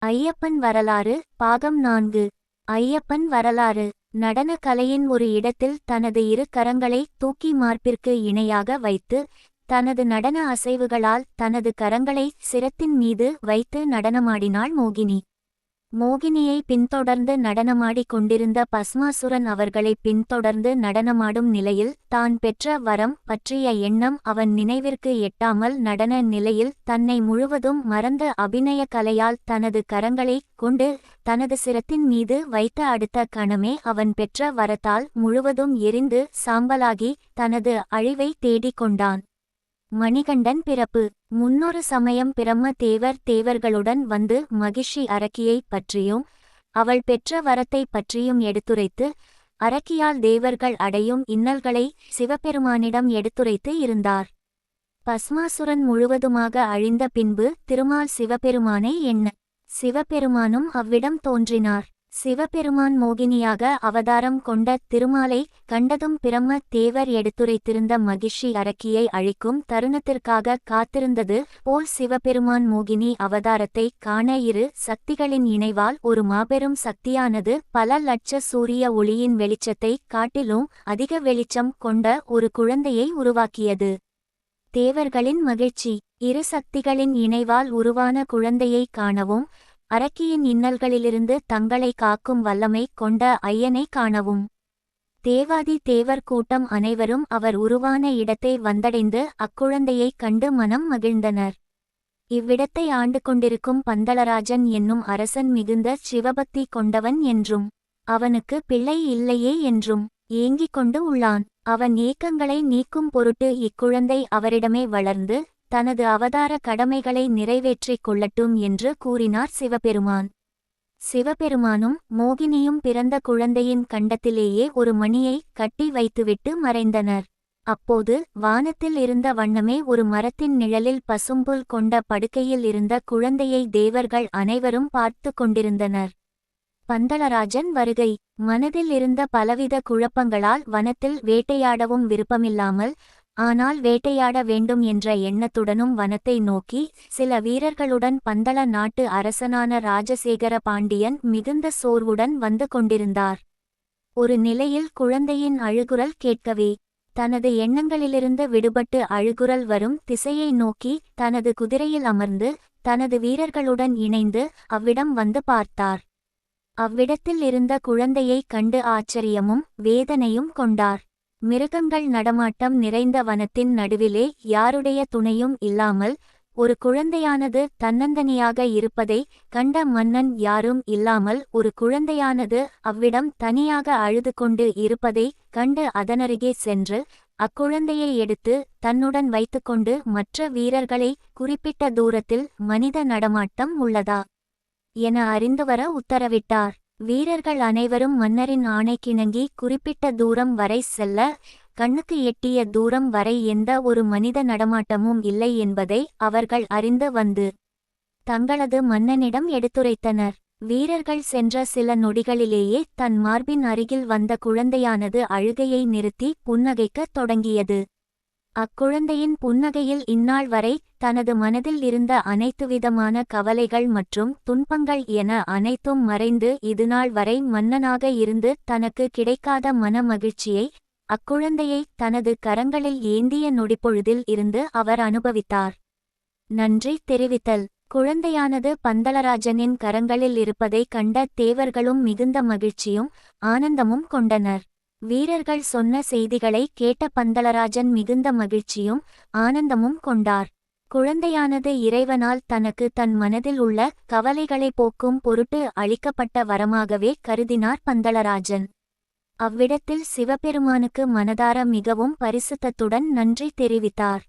ஐயப்பன் வரலாறு பாகம் 4. ஐயப்பன் வரலாறு. நடன கலையின் ஒரு இடத்தில் தனது இரு கரங்களை தூக்கி மார்பிற்கு இணையாக வைத்து தனது நடன அசைவுகளால் தனது கரங்களை சிரத்தின் மீது வைத்து நடனமாடினாள் மோகினி. மோகினியை பின்தொடர்ந்து நடனமாடிக் கொண்டிருந்த பஸ்மாசுரன் அவர்களை பின்தொடர்ந்து நடனமாடும் நிலையில் தான் பெற்ற வரம் பற்றிய எண்ணம் அவன் நினைவிற்கு எட்டாமல் நடன நிலையில் தன்னை முழுவதும் மறந்த அபிநய கலையால் தனது கரங்களை கொண்டு தனது சிரத்தின் மீது வைத்த அடுத்த கணமே அவன் பெற்ற வரத்தால் முழுவதும் எரிந்து சாம்பலாகி தனது அழிவை தேடிக் கொண்டான். மணிகண்டன் பிறப்பு. முன்னொரு சமயம் பிரம்ம தேவர் தேவர்களுடன் வந்து மகிஷி அரக்கியை பற்றியும் அவள் பெற்ற வரத்தை பற்றியும் எடுத்துரைத்து அரக்கியால் தேவர்கள் அடையும் இன்னல்களை சிவபெருமானிடம் எடுத்துரைத்து இருந்தார். பஸ்மாசுரன் முழுவதுமாக அழிந்த பின்பு திருமால் சிவபெருமானை எண்ண சிவபெருமானும் அவ்விடம் தோன்றினார். சிவபெருமான் மோகினியாக அவதாரம் கொண்ட திருமாலை கண்டதும் பிரம்ம தேவர் எடுத்துரைத்திருந்த மகிஷி அரக்கியை அழிக்கும் தருணத்திற்காக காத்திருந்தது போல் சிவபெருமான் மோகினி அவதாரத்தை காண இரு சக்திகளின் இணைவால் ஒரு மாபெரும் சக்தியானது பல லட்ச சூரிய ஒளியின் வெளிச்சத்தை காட்டிலும் அதிக வெளிச்சம் கொண்ட ஒரு குழந்தையை உருவாக்கியது. தேவர்களின் மகிழ்ச்சி. இரு சக்திகளின் இணைவால் உருவான குழந்தையை காணவும் அரக்கியின் இன்னல்களிலிருந்து தங்களை காக்கும் வல்லமை கொண்ட ஐயனை காணவும் தேவாதி தேவர் கூட்டம் அனைவரும் அவர் உருவான இடத்தை வந்தடைந்து அக்குழந்தையைக் கண்டு மனம் மகிழ்ந்தனர். இவ்விடத்தை ஆண்டு கொண்டிருக்கும் பந்தளராஜன் என்னும் அரசன் மிகுந்த சிவபக்தி கொண்டவன் என்றும் அவனுக்கு பிள்ளை இல்லையே என்றும் ஏங்கிக் கொண்டு உள்ளான். அவன் ஏக்கங்களை நீக்கும் பொருட்டு இக்குழந்தை அவரிடமே வளர்ந்து தனது அவதார கடமைகளை நிறைவேற்றிக் கொள்ளட்டும் என்று கூறினார் சிவபெருமான். சிவபெருமானும் மோகினியும் பிறந்த குழந்தையின் கண்டத்திலேயே ஒரு மணியை கட்டி வைத்துவிட்டு மறைந்தனர். அப்போது வானத்தில் இருந்த வண்ணமே ஒரு மரத்தின் நிழலில் பசும்புல் கொண்ட படுக்கையில் இருந்த குழந்தையை தேவர்கள் அனைவரும் பார்த்து கொண்டிருந்தனர். பந்தளராஜன் வருகை. மனதில் இருந்த பலவித குழப்பங்களால் வனத்தில் வேட்டையாடவும் விருப்பமில்லாமல் ஆனால் வேட்டையாட வேண்டும் என்ற எண்ணத்துடனும் வனத்தை நோக்கி சில வீரர்களுடன் பந்தள நாட்டு அரசனான ராஜசேகர பாண்டியன் மிகுந்த சோர்வுடன் வந்து கொண்டிருந்தார். ஒரு நிலையில் குழந்தையின் அழுகுரல் கேட்கவே தனது எண்ணங்களிலிருந்து விடுபட்டு அழுகுரல் வரும் திசையை நோக்கி தனது குதிரையில் அமர்ந்து தனது வீரர்களுடன் இணைந்து அவ்விடம் வந்து பார்த்தார். அவ்விடத்தில் இருந்த குழந்தையைக் கண்டு ஆச்சரியமும் வேதனையும் கொண்டார். மிருகங்கள் நடமாட்டம் நிறைந்த வனத்தின் நடுவிலே யாருடைய துணையும் இல்லாமல் ஒரு குழந்தையானது தன்னந்தனியாக இருப்பதை கண்ட மன்னன் யாரும் இல்லாமல் ஒரு குழந்தையானது அவ்விடம் தனியாக அழுது கொண்டு இருப்பதை கண்டு அதனருகே சென்று அக்குழந்தையை எடுத்து தன்னுடன் வைத்துக்கொண்டு மற்ற வீரர்களை குறிப்பிட்ட தூரத்தில் மனித நடமாட்டம் உள்ளதா என அறிந்துவர உத்தரவிட்டார். வீரர்கள் அனைவரும் மன்னரின் ஆணைக்கிணங்கி குறிப்பிட்ட தூரம் வரை செல்ல கண்ணுக்கு எட்டிய தூரம் வரை எந்த ஒரு மனித நடமாட்டமும் இல்லை என்பதை அவர்கள் அறிந்து வந்து தங்களது மன்னனிடம் எடுத்துரைத்தனர். வீரர்கள் சென்ற சில நொடிகளிலேயே தன் மார்பின் அருகில் வந்த குழந்தையானது அழுகையை நிறுத்தி புன்னகைக்கத் தொடங்கியது. அக்குழந்தையின் புன்னகையில் இந்நாள் வரை தனது மனதில் இருந்த அனைத்துவிதமான கவலைகள் மற்றும் துன்பங்கள் என அனைத்தும் மறைந்து இதுநாள் வரை மன்னனாக இருந்து தனக்கு கிடைக்காத மன மகிழ்ச்சியை அக்குழந்தையை தனது கரங்களில் ஏந்திய நொடிப்பொழுதில் இருந்து அவர் அனுபவித்தார். நன்றி தெரிவித்தல். குழந்தையானது பந்தளராஜனின் கரங்களில் இருப்பதை கண்ட தேவர்களும் மிகுந்த மகிழ்ச்சியும் ஆனந்தமும் கொண்டனர். வீரர்கள் சொன்ன செய்திகளை கேட்ட பந்தளராஜன் மிகுந்த மகிழ்ச்சியும் ஆனந்தமும் கொண்டார். குழந்தையானது இறைவனால் தனக்கு தன் மனதில் உள்ள கவலைகளை போக்கும் பொருட்டு அளிக்கப்பட்ட வரமாகவே கருதினார் பந்தளராஜன். அவ்விடத்தில் சிவபெருமானுக்கு மனதார மிகவும் பரிசுத்தத்துடன் நன்றி தெரிவித்தார்.